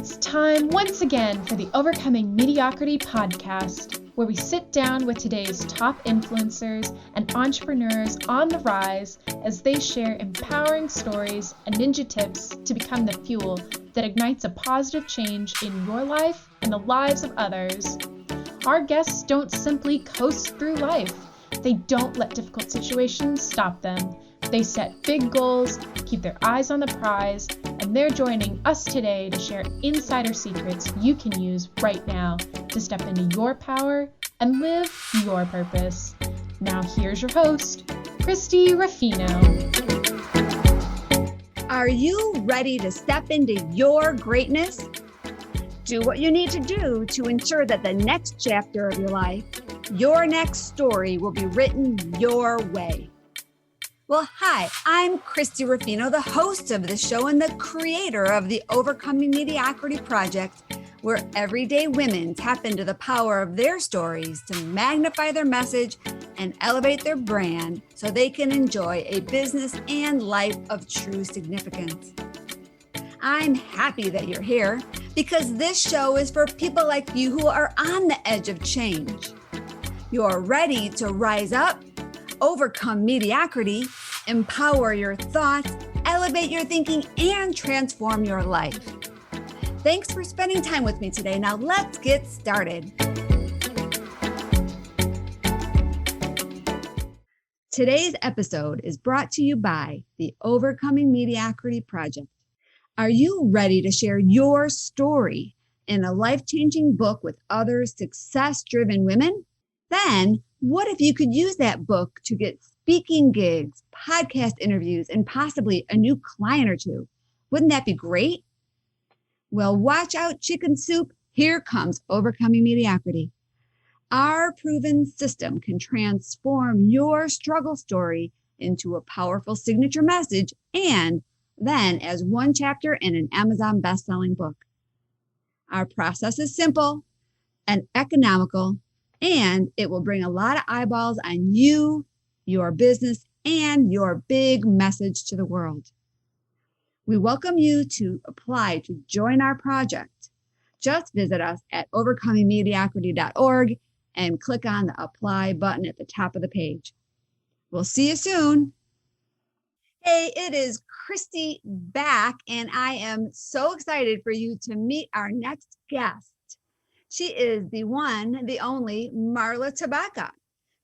It's time once again for the Overcoming Mediocrity podcast, where we sit down with today's top influencers and entrepreneurs on the rise as they share empowering stories and ninja tips to become the fuel that ignites a positive change in your life and the lives of others. Our guests don't simply coast through life. They don't let difficult situations stop them. They set big goals, keep their eyes on the prize, and they're joining us today to share insider secrets you can use right now to step into your power and live your purpose. Now here's your host, Christy Ruffino. Are you ready to step into your greatness? Do what you need to do to ensure that the next chapter of your life, your next story, will be written your way. Well, hi, I'm Christy Ruffino, the host of this show and the creator of the Overcoming Mediocrity Project, where everyday women tap into the power of their stories to magnify their message and elevate their brand so they can enjoy a business and life of true significance. I'm happy that you're here because this show is for people like you who are on the edge of change. You're ready to rise up, overcome mediocrity, empower your thoughts, elevate your thinking, and transform your life. Thanks for spending time with me today. Now let's get started. Today's episode is brought to you by the Overcoming Mediocrity Project. Are you ready to share your story in a life-changing book with other success-driven women? Then, what if you could use that book to get speaking gigs, podcast interviews, and possibly a new client or two? Wouldn't that be great? Well, watch out, chicken soup. Here comes Overcoming Mediocrity. Our proven system can transform your struggle story into a powerful signature message and then as one chapter in an Amazon best-selling book. Our process is simple and economical, and it will bring a lot of eyeballs on you, your business, and your big message to the world. We welcome you to apply to join our project. Just visit us at overcomingmediocrity.org and click on the apply button at the top of the page. We'll see you soon. Hey, it is Christy back, and I am so excited for you to meet our next guest. She is the one, the only Marla Tabaka.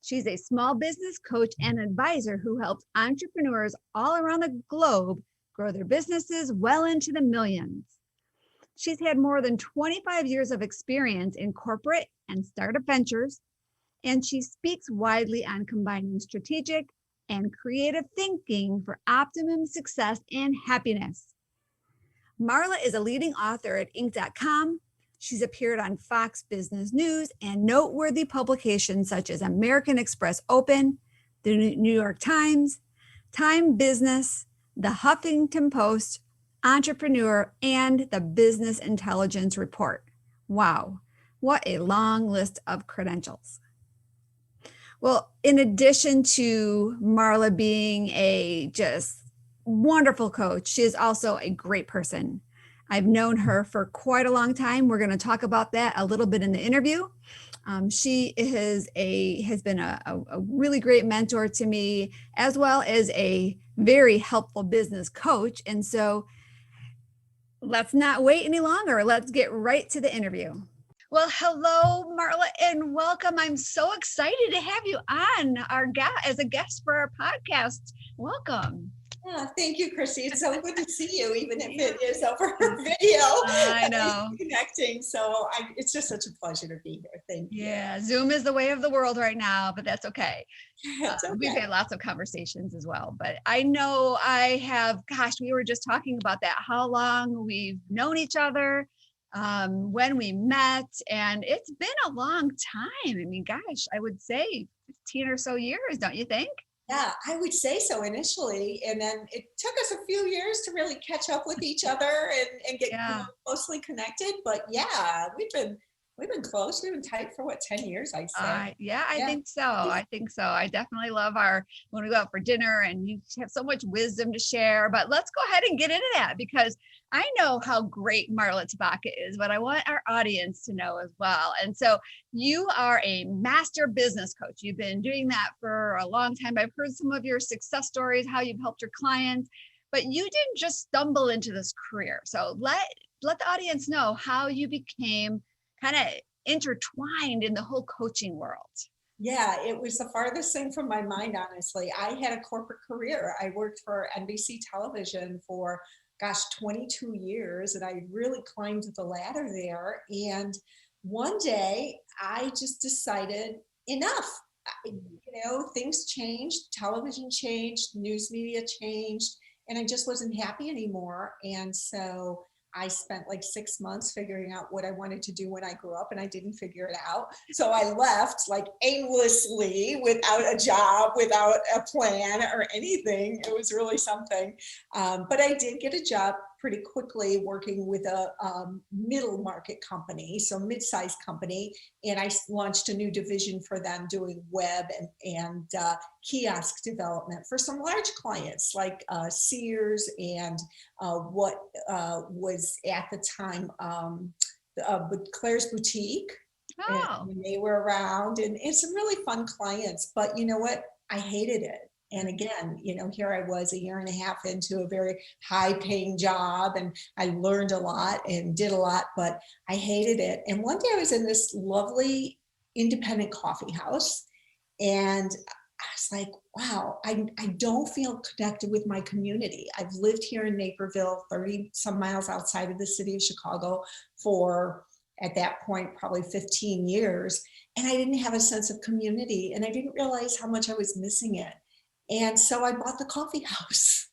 She's a small business coach and advisor who helps entrepreneurs all around the globe grow their businesses well into the millions. She's had more than 25 years of experience in corporate and startup ventures, and she speaks widely on combining strategic and creative thinking for optimum success and happiness. Marla is a leading author at Inc.com. She's appeared on Fox Business News and noteworthy publications such as American Express Open, the New York Times, Time Business, the Huffington Post, Entrepreneur, and the Business Intelligence Report. Wow, what a long list of credentials. Well, in addition to Marla being a just wonderful coach, she is also a great person. I've known her for quite a long time. We're going to talk about that a little bit in the interview. She has been a really great mentor to me, as well as a very helpful business coach. And so let's not wait any longer. Let's get right to the interview. Well, hello, Marla, and welcome. I'm so excited to have you on as a guest for our podcast. Welcome. Yeah, thank you, Christy. It's so good to see you, even if it is over video. I know. Connecting. So it's just such a pleasure to be here. Thank you. Yeah, Zoom is the way of the world right now, but that's okay. It's okay. We've had lots of conversations as well, but I know we were just talking about that, how long we've known each other, when we met, and it's been a long time. I mean, gosh, I would say 15 or so years, don't you think? Yeah, I would say so initially. And then it took us a few years to really catch up with each other and get closely connected. But yeah, we've been We've been close. We've been tight for what, 10 years, I'd say. Yeah, I Yeah. think so. I think so. I definitely love when we go out for dinner and you have so much wisdom to share. But let's go ahead and get into that because I know how great Marla Tabaka is, but I want our audience to know as well. And so you are a master business coach. You've been doing that for a long time. I've heard some of your success stories, how you've helped your clients, but you didn't just stumble into this career. So let the audience know how you became kind of intertwined in the whole coaching world. Yeah, it was the farthest thing from my mind, honestly. I had a corporate career. I worked for NBC television for, 22 years, and I really climbed the ladder there. And one day I just decided enough. Things changed, television changed, news media changed, and I just wasn't happy anymore. And so I spent like 6 months figuring out what I wanted to do when I grew up, and I didn't figure it out. So I left like aimlessly without a job, without a plan or anything. It was really something. But I did get a job pretty quickly working with a middle market company, so mid-sized company. And I launched a new division for them doing web and kiosk development for some large clients like Sears and what was at the time Claire's Boutique. Oh. And they were around, and some really fun clients. But you know what? I hated it. And again, here I was a year and a half into a very high paying job, and I learned a lot and did a lot, but I hated it. And one day I was in this lovely independent coffee house, and I was like, wow, I don't feel connected with my community. I've lived here in Naperville, 30 some miles outside of the city of Chicago for, at that point, probably 15 years. And I didn't have a sense of community, and I didn't realize how much I was missing it. And so I bought the coffee house.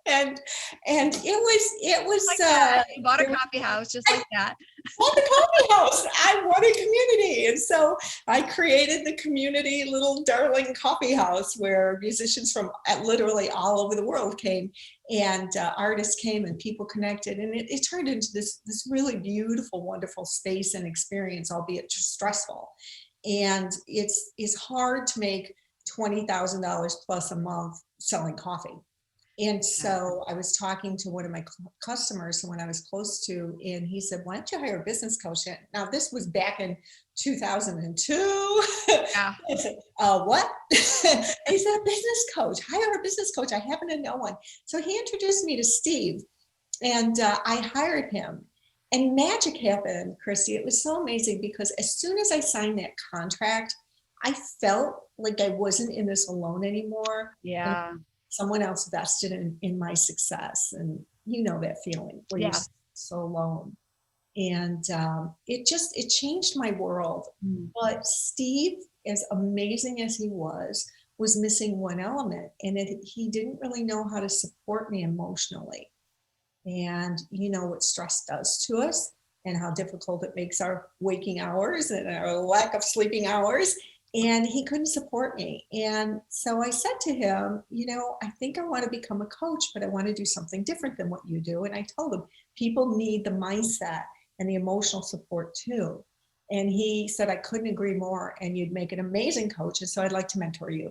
and it was like that. You bought a coffee house just like that. Bought the coffee house. I wanted community. And so I created the community little darling coffee house where musicians from literally all over the world came, and artists came, and people connected. And it turned into this really beautiful, wonderful space and experience, albeit stressful. And it's hard to make $20,000 plus a month selling coffee. And so I was talking to one of my customers, someone I was close to, and he said, why don't you hire a business coach? Now, this was back in 2002. Yeah. I said, what? He said, a business coach, hire a business coach. I happen to know one. So he introduced me to Steve, and I hired him. And magic happened, Christy. It was so amazing because as soon as I signed that contract, I felt like I wasn't in this alone anymore. Yeah. Someone else vested in my success. And you know that feeling where you're so alone. And it changed my world. But Steve, as amazing as he was missing one element. And he didn't really know how to support me emotionally. And you know what stress does to us and how difficult it makes our waking hours and our lack of sleeping hours. And he couldn't support me. And so I said to him, I think I want to become a coach, but I want to do something different than what you do. And I told him, people need the mindset and the emotional support too. And he said, I couldn't agree more. And you'd make an amazing coach. And so I'd like to mentor you.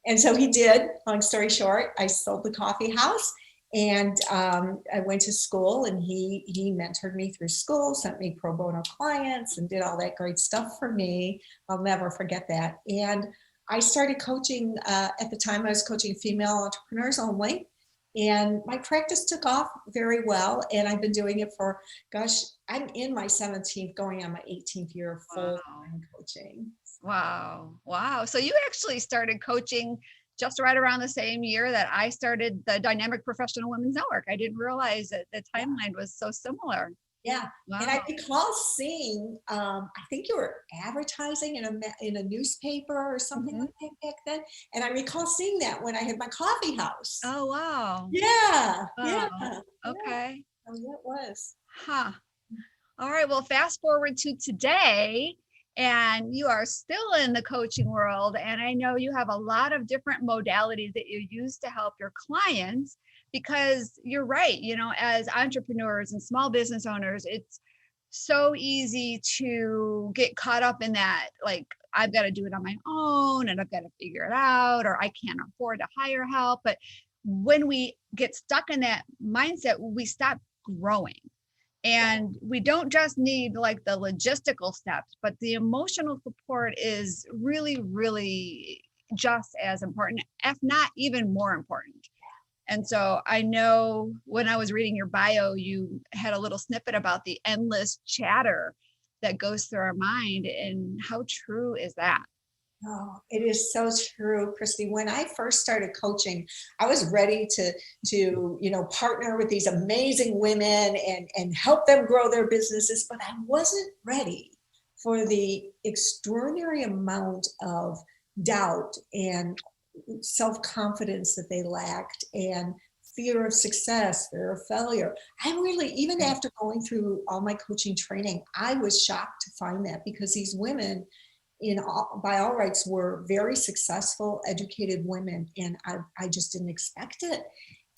And so he did. Long story short, I sold the coffee house. And I went to school, and he mentored me through school, sent me pro bono clients, and did all that great stuff for me. I'll never forget that. And I started coaching, at the time I was coaching female entrepreneurs only. And my practice took off very well. And I've been doing it for, I'm in my 17th, going on my 18th year of full-time coaching. Wow. So you actually started coaching just right around the same year that I started the Dynamic Professional Women's Network. I didn't realize that the timeline was so similar. Yeah. Wow. And I recall seeing, I think you were advertising in a newspaper or something like that back then. And I recall seeing that when I had my coffee house. Oh, wow. Yeah. Wow. Yeah. Okay. Oh, that was. Huh. All right. Well, fast forward to today, and you are still in the coaching world. And I know you have a lot of different modalities that you use to help your clients, because you're right. As entrepreneurs and small business owners, it's so easy to get caught up in that, like, I've got to do it on my own and I've got to figure it out, or I can't afford to hire help. But when we get stuck in that mindset, we stop growing. And we don't just need like the logistical steps, but the emotional support is really, really just as important, if not even more important. And so I know when I was reading your bio, you had a little snippet about the endless chatter that goes through our mind. And how true is that? Oh, it is so true, Christy. When I first started coaching, I was ready to partner with these amazing women and help them grow their businesses, but I wasn't ready for the extraordinary amount of doubt and self-confidence that they lacked, and fear of success, fear of failure. I really, even after going through all my coaching training, I was shocked to find that, because these women by all rights were very successful, educated women, and I just didn't expect it.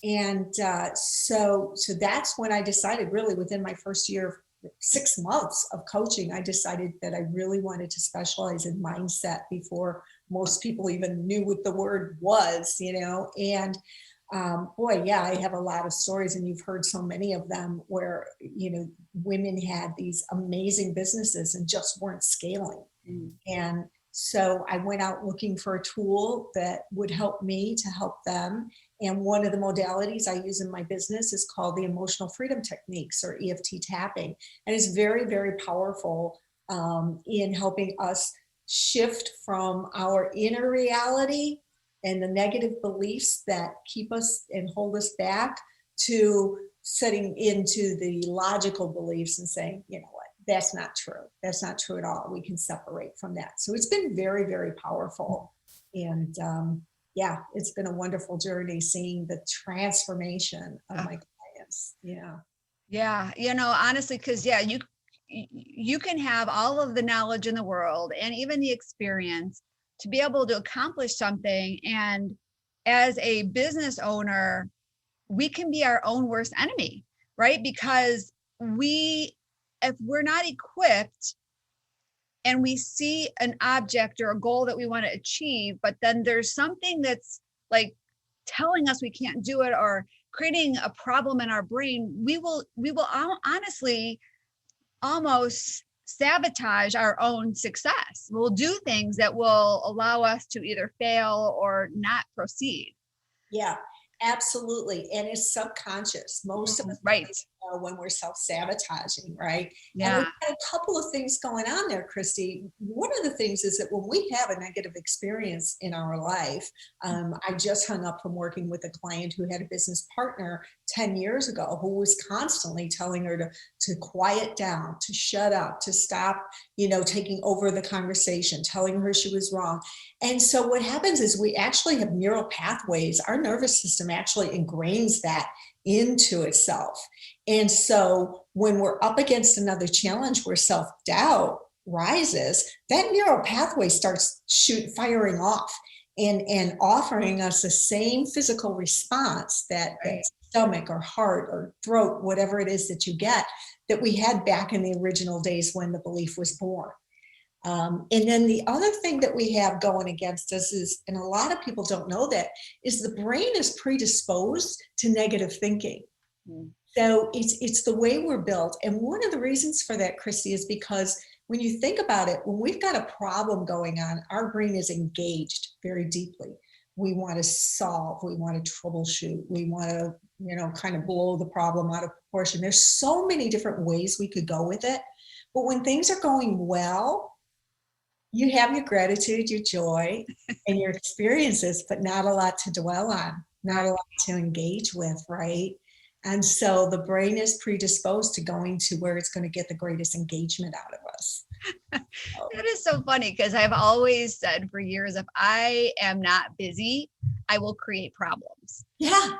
And so that's when I decided, really within my first year, 6 months of coaching, I decided that I really wanted to specialize in mindset before most people even knew what the word was, and boy, yeah, I have a lot of stories, and you've heard so many of them where, women had these amazing businesses and just weren't scaling. And so I went out looking for a tool that would help me to help them. And one of the modalities I use in my business is called the emotional freedom techniques, or EFT tapping. And it's very, very powerful in helping us shift from our inner reality and the negative beliefs that keep us and hold us back, to setting into the logical beliefs and saying, you know what, that's not true. That's not true at all. We can separate from that. So it's been very, very powerful. And yeah, it's been a wonderful journey seeing the transformation of my clients. Yeah. Yeah. Honestly, because you can have all of the knowledge in the world and even the experience to be able to accomplish something. And as a business owner, we can be our own worst enemy, right? Because if we're not equipped and we see an object or a goal that we want to achieve, but then there's something that's like telling us we can't do it, or creating a problem in our brain, we will honestly almost sabotage our own success. We'll do things that will allow us to either fail or not proceed. Yeah, absolutely. And it's subconscious. Most of us right know when we're self-sabotaging, right? Yeah. And we've got a couple of things going on there, Christy. One of the things is that when we have a negative experience in our life, I just hung up from working with a client who had a business partner 10 years ago who was constantly telling her to quiet down, to shut up, to stop, taking over the conversation, telling her she was wrong. And so what happens is we actually have neural pathways. Our nervous system actually ingrains that into itself. And so when we're up against another challenge where self-doubt rises, that neural pathway starts firing off and offering us the same physical response that stomach or heart or throat, whatever it is that you get, that we had back in the original days when the belief was born. And then the other thing that we have going against us is, and a lot of people don't know that, is the brain is predisposed to negative thinking. So it's the way we're built. And one of the reasons for that, Christy, is because when you think about it, when we've got a problem going on, our brain is engaged very deeply. We want to solve, we want to troubleshoot, we want to, kind of blow the problem out of proportion. There's so many different ways we could go with it. But when things are going well, you have your gratitude, your joy, and your experiences, but not a lot to dwell on, not a lot to engage with, right? And so the brain is predisposed to going to where it's going to get the greatest engagement out of us. That is so funny, because I've always said for years, if I am not busy, I will create problems. Yeah.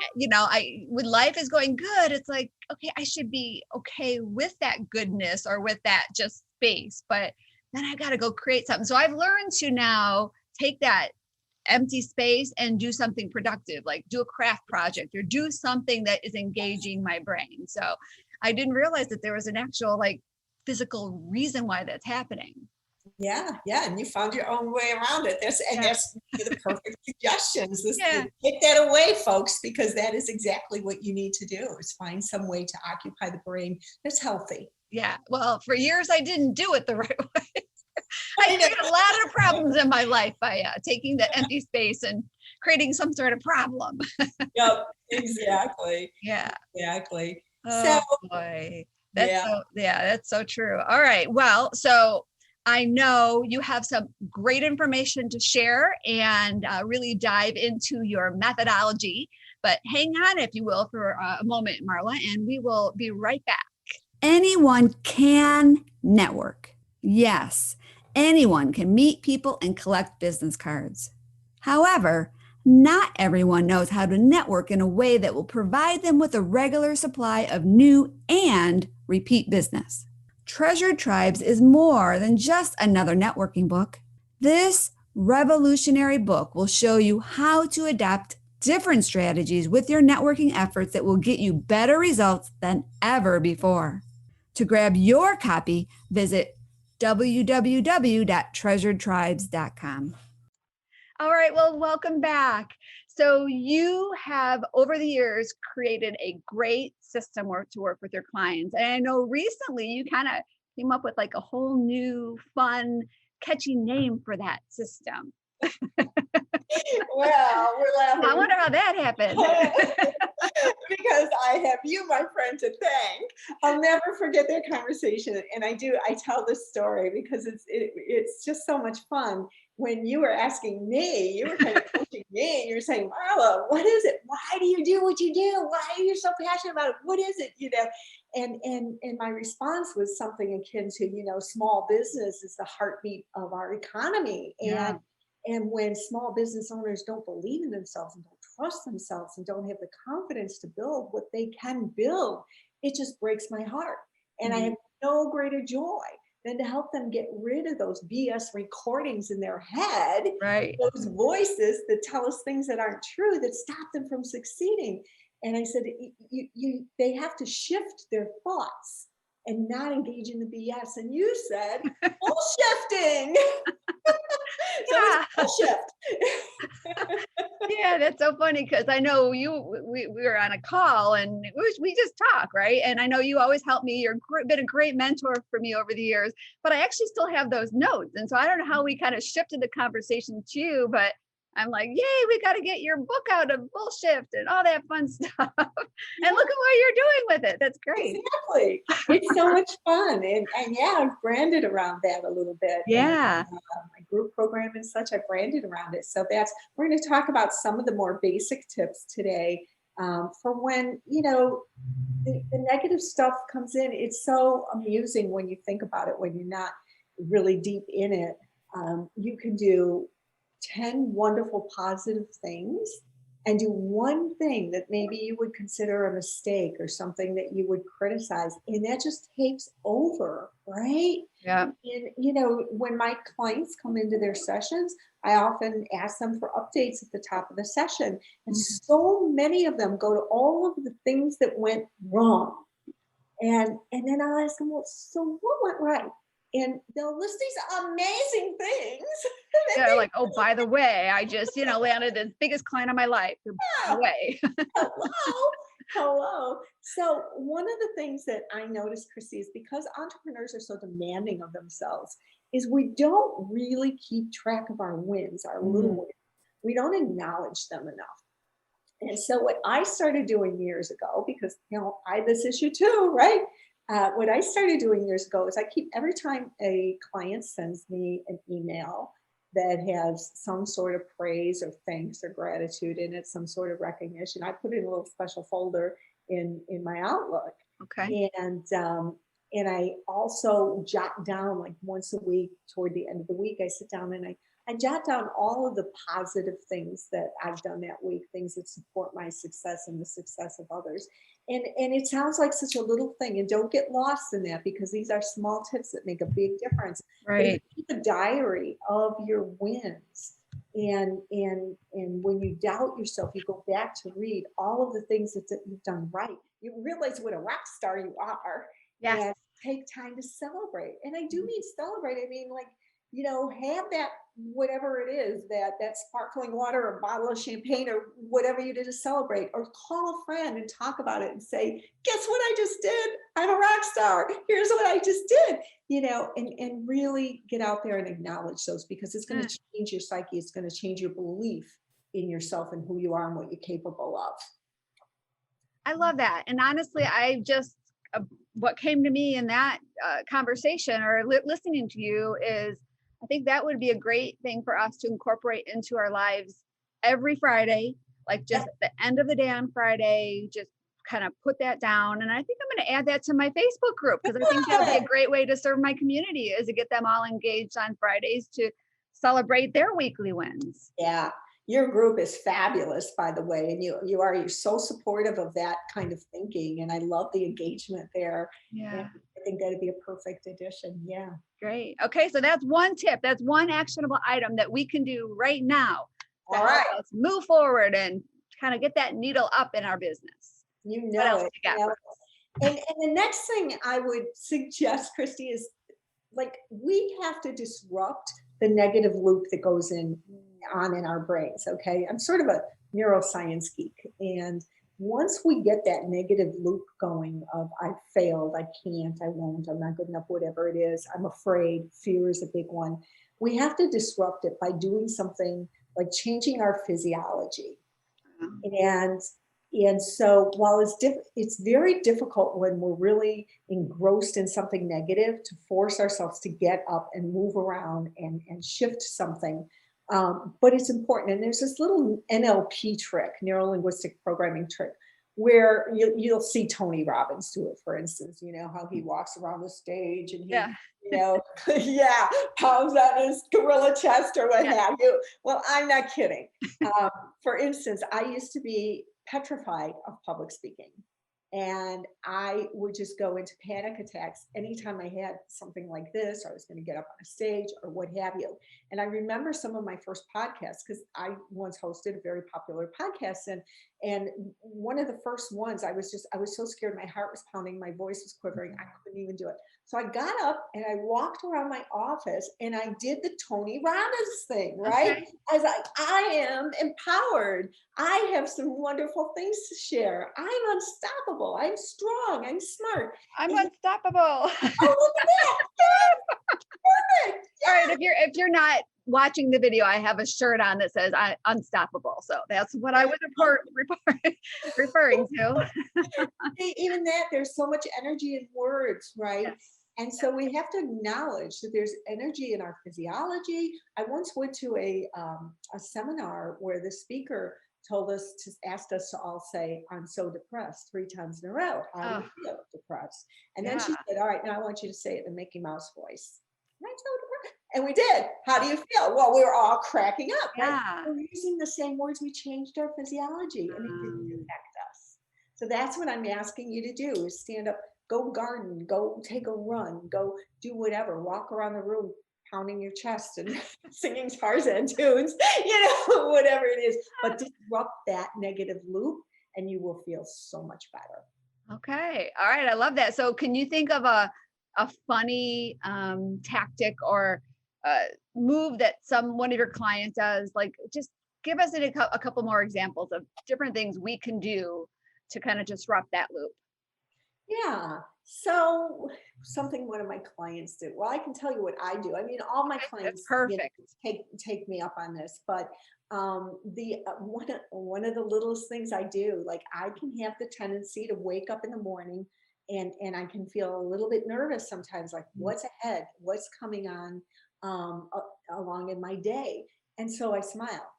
When life is going good, it's like, okay, I should be okay with that goodness or with that just space, but then I've got to go create something. So I've learned to now take that empty space and do something productive, like do a craft project or do something that is engaging my brain. So I didn't realize that there was an actual physical reason why that's happening. Yeah, and you found your own way around it. That's the perfect suggestions. Take that away, folks, because that is exactly what you need to do, is find some way to occupy the brain that's healthy. Yeah. Well, for years I didn't do it the right way. I created a lot of problems in my life by taking the empty space and creating some sort of problem. Yep, exactly. Yeah. Exactly. Oh boy. That's so true. All right. Well, so I know you have some great information to share and really dive into your methodology, but hang on, if you will, for a moment, Marla, and we will be right back. Anyone can network. Yes, anyone can meet people and collect business cards. However, not everyone knows how to network in a way that will provide them with a regular supply of new and repeat business. Treasured Tribes is more than just another networking book. This revolutionary book will show you how to adapt different strategies with your networking efforts that will get you better results than ever before. To grab your copy, visit www.treasuredtribes.com. All right, well, welcome back. So you have, over the years, created a great system to work with your clients. And I know recently you kind of came up with like a whole new, fun, catchy name for that system. Well, we're laughing. I wonder how that happened. Because I have you, my friend, to thank. I'll never forget that conversation. And I tell this story because it's just so much fun. When you were asking me, you were kind of coaching me, and you were saying, Marla, what is it? Why do you do what you do? Why are you so passionate about it? What is it? And my response was something akin to, small business is the heartbeat of our economy. And when small business owners don't believe in themselves and don't trust themselves and don't have the confidence to build what they can build, it just breaks my heart. And I have no greater joy than to help them get rid of those BS recordings in their head, right? Those voices that tell us things that aren't true, that stop them from succeeding. And I said, they have to shift their thoughts and not engage in the BS. And you said, bullshifting. So it's bullshift. Yeah, that's so funny because I know we were on a call and we just talk, right? And I know you always help me. You've been a great mentor for me over the years, but I actually still have those notes. And so I don't know how we kind of shifted the conversation to you, but I'm like, yay, we got to get your book out of Bullshift and all that fun stuff. And look at what you're doing with it. That's great. Exactly. It's so much fun. And I've branded around that a little bit. Yeah. And, my group program and such, I branded around it. So we're going to talk about some of the more basic tips today for when, the negative stuff comes in. It's so amusing when you think about it, when you're not really deep in it. You can do 10 wonderful positive things and do one thing that maybe you would consider a mistake or something that you would criticize, and that just takes over, right? Yeah. And when my clients come into their sessions, I often ask them for updates at the top of the session, and so many of them go to all of the things that went wrong, and then I'll ask them, well, so what went right? And they'll list these amazing things. Yeah, like, oh, by the way, I just, landed the biggest client of my life. By the way. Hello. So one of the things that I noticed, Chrissy, is because entrepreneurs are so demanding of themselves, is we don't really keep track of our wins, our little wins. We don't acknowledge them enough. And so what I started doing years ago, because I had this issue too, right? What I started doing years ago is every time a client sends me an email that has some sort of praise or thanks or gratitude in it, some sort of recognition, I put it in a little special folder in my Outlook. Okay. And I also jot down, like once a week, toward the end of the week, I sit down and I jot down all of the positive things that I've done that week, things that support my success and the success of others. And it sounds like such a little thing, and don't get lost in that, because these are small tips that make a big difference. Right. Keep a diary of your wins. And when you doubt yourself, you go back to read all of the things that you've done right. You realize what a rock star you are. Yes. and take time to celebrate. And I do mean celebrate. I mean, like, you know, have that, whatever it is, that sparkling water or bottle of champagne or whatever you did to celebrate, or call a friend and talk about it and say, guess what I just did? I'm a rock star. Here's what I just did, you know, and really get out there and acknowledge those, because it's going to change your psyche. It's going to change your belief in yourself and who you are and what you're capable of. I love that. And honestly, I just, what came to me in that conversation or listening to you is, I think that would be a great thing for us to incorporate into our lives every Friday, like just at the end of the day on Friday, just kind of put that down. And I think I'm going to add that to my Facebook group, because I think that would be a great way to serve my community, is to get them all engaged on Fridays to celebrate their weekly wins. Yeah. Your group is fabulous, by the way, and you're so supportive of that kind of thinking, and I love the engagement there. Yeah. And I think that'd be a perfect addition. Yeah. Great. Okay, so that's one tip. That's one actionable item that we can do right now to help us move forward and kind of get that needle up in our business. You know it. You know it. And the next thing I would suggest, Christy, is like, we have to disrupt the negative loop that goes on in our brains. Okay. I'm sort of a neuroscience geek. And once we get that negative loop going of I failed, I can't, I won't, I'm not good enough, whatever it is, I'm afraid, fear is a big one. We have to disrupt it by doing something like changing our physiology. And so while it's very difficult when we're really engrossed in something negative to force ourselves to get up and move around and shift something. But it's important. And there's this little NLP trick, neuro-linguistic programming trick, where you'll see Tony Robbins do it, for instance, you know, how he walks around the stage and he, you know, pounds on his gorilla chest or what have you. Well, I'm not kidding. For instance, I used to be petrified of public speaking. And I would just go into panic attacks anytime I had something like this, or I was going to get up on a stage or what have you. And I remember some of my first podcasts, because I once hosted a very popular podcast. And one of the first ones, I was so scared. My heart was pounding. My voice was quivering. I couldn't even do it. So I got up and I walked around my office and I did the Tony Robbins thing, right? Okay. I was like, I am empowered. I have some wonderful things to share. I'm unstoppable. I'm strong. I'm smart. I'm unstoppable. Oh, look at that. Yes. Perfect. Yes. All right. If you're not watching the video, I have a shirt on that says unstoppable. So that's what I was referring to. Even that, there's so much energy in words, right? Yes. And so we have to acknowledge that there's energy in our physiology. I once went to a seminar where the speaker asked us to all say, I'm so depressed 3 times in a row. I feel depressed. And then she said, all right, now I want you to say it in the Mickey Mouse voice. I'm so depressed. And we did. How do you feel? Well, we were all cracking up. Right? We're using the same words. We changed our physiology and it didn't affect us. So that's what I'm asking you to do, is stand up, go garden, go take a run, go do whatever, walk around the room, pounding your chest and singing Tarzan tunes, you know, whatever it is, but disrupt that negative loop and you will feel so much better. Okay. All right. I love that. So can you think of a funny tactic or move that one of your clients does? Like, just give us a couple more examples of different things we can do to kind of disrupt that loop. Yeah. So something one of my clients did. Well, I can tell you what I do. I mean, all my clients take me up on this, but one of the littlest things I do, like, I can have the tendency to wake up in the morning and I can feel a little bit nervous sometimes, like what's ahead, what's coming on along in my day. And so I smile.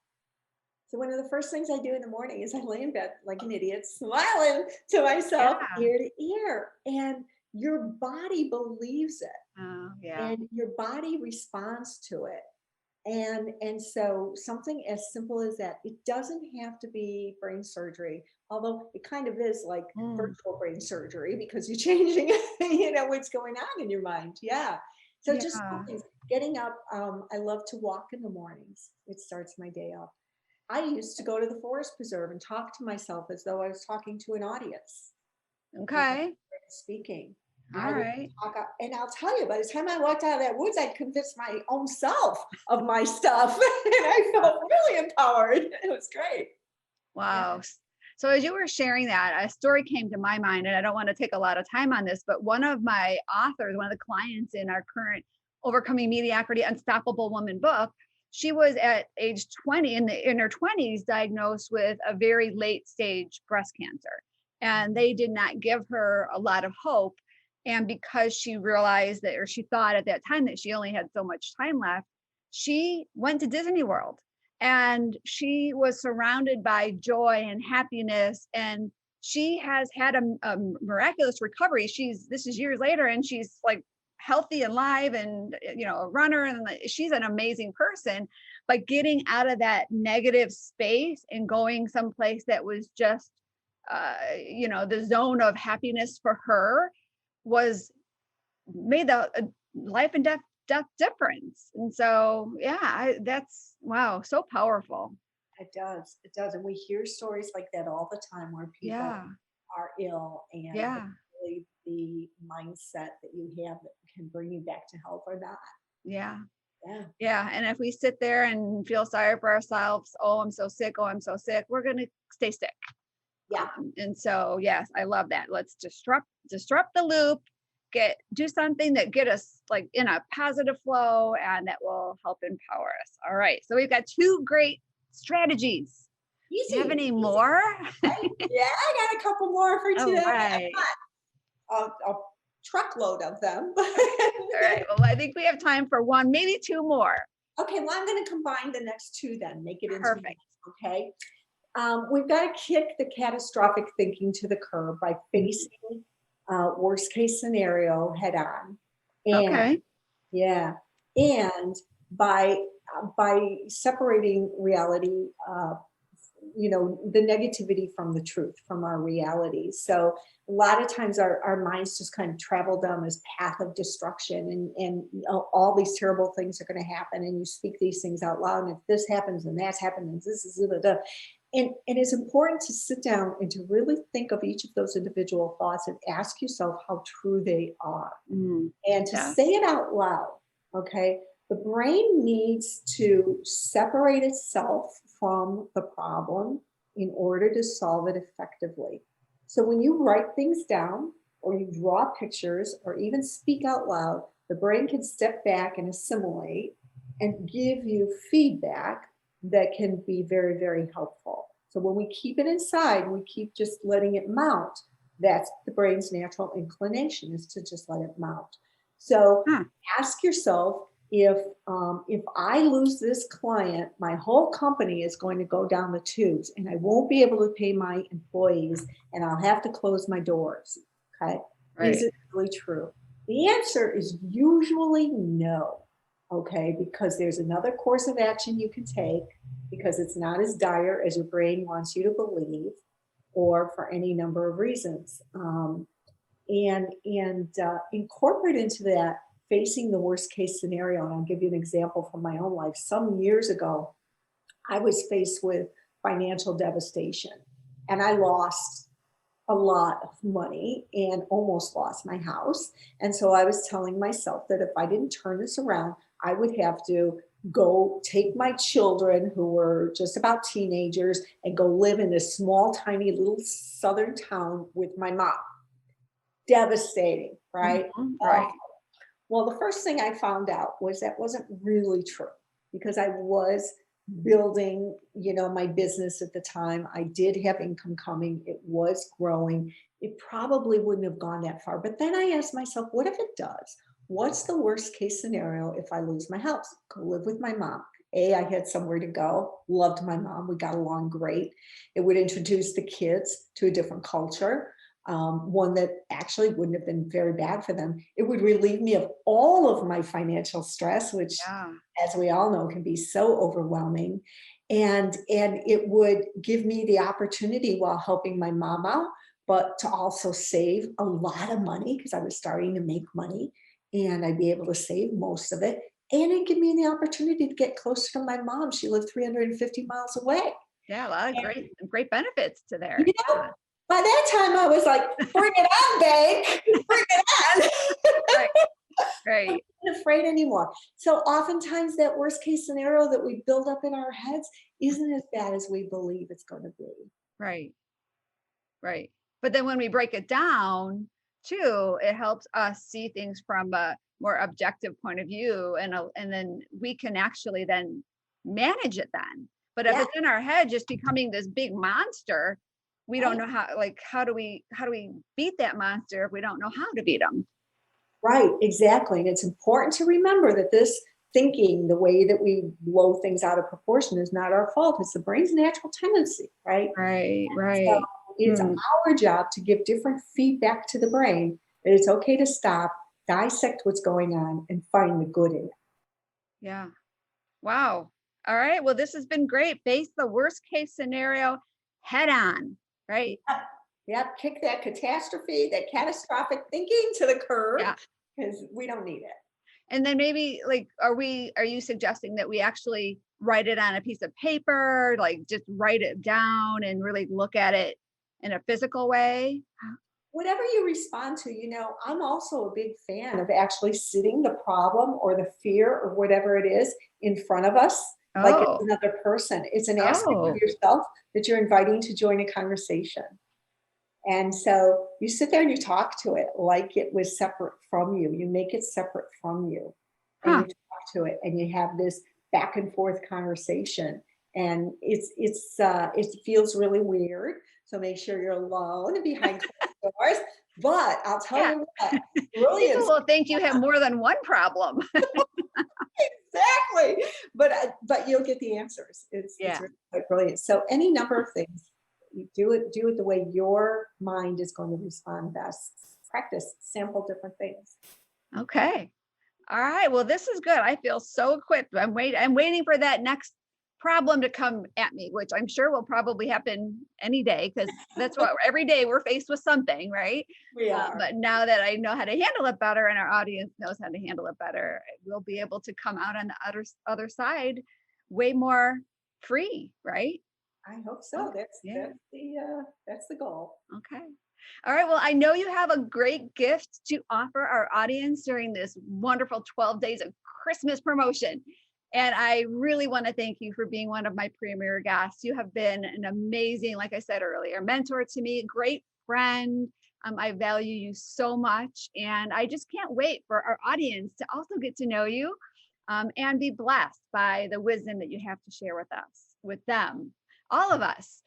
So one of the first things I do in the morning is I lay in bed like an idiot, smiling to myself ear to ear. And your body believes it. And your body responds to it. And so something as simple as that, it doesn't have to be brain surgery, although it kind of is like virtual brain surgery, because you're changing, you know, what's going on in your mind. Yeah. So just getting up. I love to walk in the mornings. It starts my day off. I used to go to the forest preserve and talk to myself as though I was talking to an audience. Okay. Speaking. All right. And I'll tell you, by the time I walked out of that woods, I'd convinced my own self of my stuff. And I felt really empowered. It was great. Wow. Yeah. So as you were sharing that, a story came to my mind, and I don't want to take a lot of time on this, but one of my authors, one of the clients in our current Overcoming Mediocrity, Unstoppable Woman book, she was at age 20, in her 20s, diagnosed with a very late stage breast cancer. And they did not give her a lot of hope. And because she realized that, or she thought at that time that she only had so much time left, she went to Disney World. And she was surrounded by joy and happiness. And she has had a miraculous recovery. This is years later, and she's like healthy and live, and a runner, and she's an amazing person. But getting out of that negative space and going someplace that was just the zone of happiness for her made the life and death difference. And so that's wow, so powerful. It does. And we hear stories like that all the time where people are ill, and really the mindset that you have that can bring you back to health or not. Yeah. And if we sit there and feel sorry for ourselves, oh, I'm so sick, we're going to stay sick. Yeah. And so, yes, I love that. Let's disrupt the loop, do something that get us like in a positive flow, and that will help empower us. All right. So we've got 2 great strategies. Easy. Do you have any more? Yeah, I got a couple more for today. Right. A truckload of them. All right. Well, I think we have time for 1, maybe 2 more. Okay. Well, I'm going to combine the next 2 then, make it into perfect. One, okay. We've got to kick the catastrophic thinking to the curb by facing worst case scenario head on. And, okay. Yeah. And by separating reality, the negativity from the truth, from our reality. So a lot of times our minds just kind of travel down this path of destruction, and all these terrible things are going to happen, and you speak these things out loud, and if this happens and that's happened and this is and it's important to sit down and to really think of each of those individual thoughts and ask yourself how true they are, and to say it out loud. Okay. The brain needs to separate itself from the problem in order to solve it effectively. So when you write things down, or you draw pictures, or even speak out loud, the brain can step back and assimilate and give you feedback that can be very, very helpful. So when we keep it inside, we keep just letting it mount. That's the brain's natural inclination, is to just let it mount. So ask yourself, if I lose this client, my whole company is going to go down the tubes, and I won't be able to pay my employees, and I'll have to close my doors. Okay. Right. Is it really true? The answer is usually no. Okay. Because there's another course of action you can take, because it's not as dire as your brain wants you to believe, or for any number of reasons. And incorporate into that facing the worst case scenario. And I'll give you an example from my own life. Some years ago, I was faced with financial devastation, and I lost a lot of money and almost lost my house. And so I was telling myself that if I didn't turn this around, I would have to go take my children, who were just about teenagers, and go live in this small, tiny little southern town with my mom. Devastating, right? Right. Well, the first thing I found out was that wasn't really true, because I was building, my business at the time. I did have income coming. It was growing. It probably wouldn't have gone that far. But then I asked myself, what if it does? What's the worst case scenario if I lose my house? Go live with my mom. I had somewhere to go. Loved my mom. We got along great. It would introduce the kids to a different culture. One that actually wouldn't have been very bad for them. It would relieve me of all of my financial stress, which, as we all know, can be so overwhelming. And it would give me the opportunity, while helping my mom out, but to also save a lot of money, because I was starting to make money, and I'd be able to save most of it. And it'd give me the opportunity to get closer to my mom. She lived 350 miles away. Yeah, a lot of great benefits to there. By that time, I was like, bring it on, bank. Bring it on. anymore. So oftentimes that worst case scenario that we build up in our heads isn't as bad as we believe it's going to be. Right. Right. But then when we break it down too, it helps us see things from a more objective point of view. And then we can actually then manage it then. But if Yeah, it's in our head just becoming this big monster, we don't right. know how do we beat that monster if we don't know how to beat them? Right, exactly. And it's important to remember that this thinking, the way that we blow things out of proportion, is not our fault. It's the brain's natural tendency, right? Right, So right. it's Hmm. our job to give different feedback to the brain that it's okay to stop, dissect what's going on, and find the good in it. Yeah. Wow. All right. Well, this has been great. Face the worst case scenario head on. Right. Yep, yep, kick that catastrophe, that catastrophic thinking to the curb Yeah. because we don't need it. And then maybe like, are you suggesting that we actually write it on a piece of paper, like just write it down and really look at it in a physical way? Whatever you respond to, I'm also a big fan of actually sitting the problem or the fear or whatever it is in front of us, like it's Oh, another person. It's an aspect of oh, yourself that you're inviting to join a conversation. And so you sit there and you talk to it like it was separate from you. You make it separate from you and you huh. talk to it and you have this back and forth conversation. And it feels really weird. So make sure you're alone and behind closed doors. But I'll tell Yeah. you what, brilliant. People will think you have more than one problem. Exactly. But you'll get the answers. It's Yeah. really quite brilliant. So any number of things, you do it the way your mind is going to respond best. Practice, sample different things. Okay. All right. Well, this is good. I feel so equipped. I'm waiting for that next problem to come at me, which I'm sure will probably happen any day because that's what every day we're faced with something, right? We are. But now that I know how to handle it better and our audience knows how to handle it better, we'll be able to come out on the other side way more free, right? I hope so. Yeah. That's the goal. Okay. All right. Well, I know you have a great gift to offer our audience during this wonderful 12 days of Christmas promotion. And I really want to thank you for being one of my premier guests. You have been an amazing, like I said earlier, mentor to me, great friend. I value you so much. And I just can't wait for our audience to also get to know you and be blessed by the wisdom that you have to share with us, with them, all of us.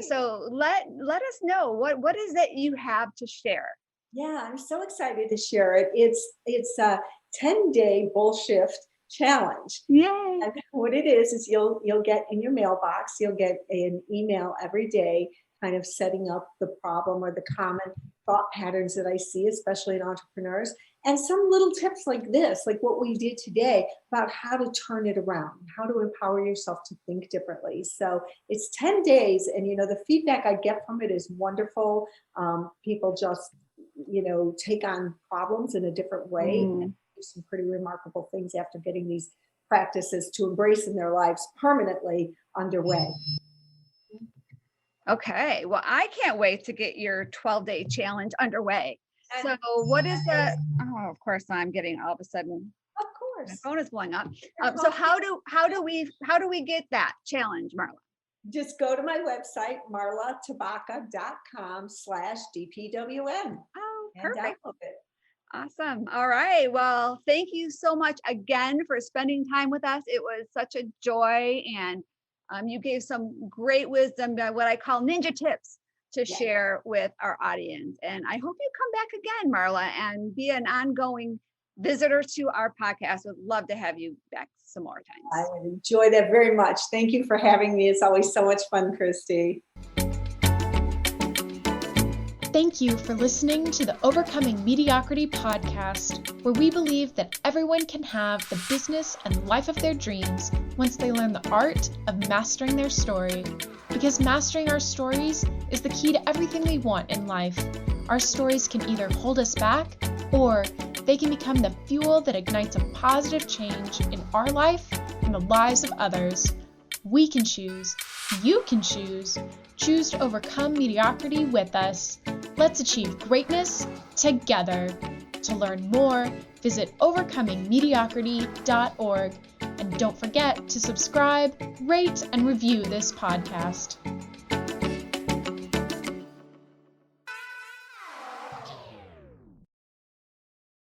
So let us know what is it you have to share. Yeah, I'm so excited to share it. It's a 10-day bullshift challenge. Yay. And what it is you'll get in your mailbox, you'll get an email every day, kind of setting up the problem or the common thought patterns that I see, especially in entrepreneurs, and some little tips like this, like what we did today about how to turn it around, how to empower yourself to think differently. So it's 10 days, and the feedback I get from it is wonderful. People just take on problems in a different way and do some pretty remarkable things after getting these practices to embrace in their lives permanently underway. Okay. Well, I can't wait to get your 12-day challenge underway. So what is the, oh, of course I'm getting all of a sudden, Of my course. phone is blowing up. So how do we get that challenge, Marla? Just go to my website, marlatabaka.com/DPWM, Oh, and perfect. download it. Awesome. All right. Well, thank you so much again for spending time with us. It was such a joy, and you gave some great wisdom, what I call ninja tips to Yeah. share with our audience. And I hope you come back again, Marla, and be an ongoing visitor to our podcast. Would love to have you back some more I times. would enjoy that very much. Thank you for having me. It's always so much fun, Christy. Thank you for listening to the Overcoming Mediocrity podcast, where we believe that everyone can have the business and life of their dreams once they learn the art of mastering their story. Because mastering our stories is the key to everything we want in life. Our stories can either hold us back, or they can become the fuel that ignites a positive change in our life and the lives of others. We can choose. You can choose. Choose to overcome mediocrity with us. Let's achieve greatness together. To learn more, visit overcomingmediocrity.org, and don't forget to subscribe, rate, and review this podcast.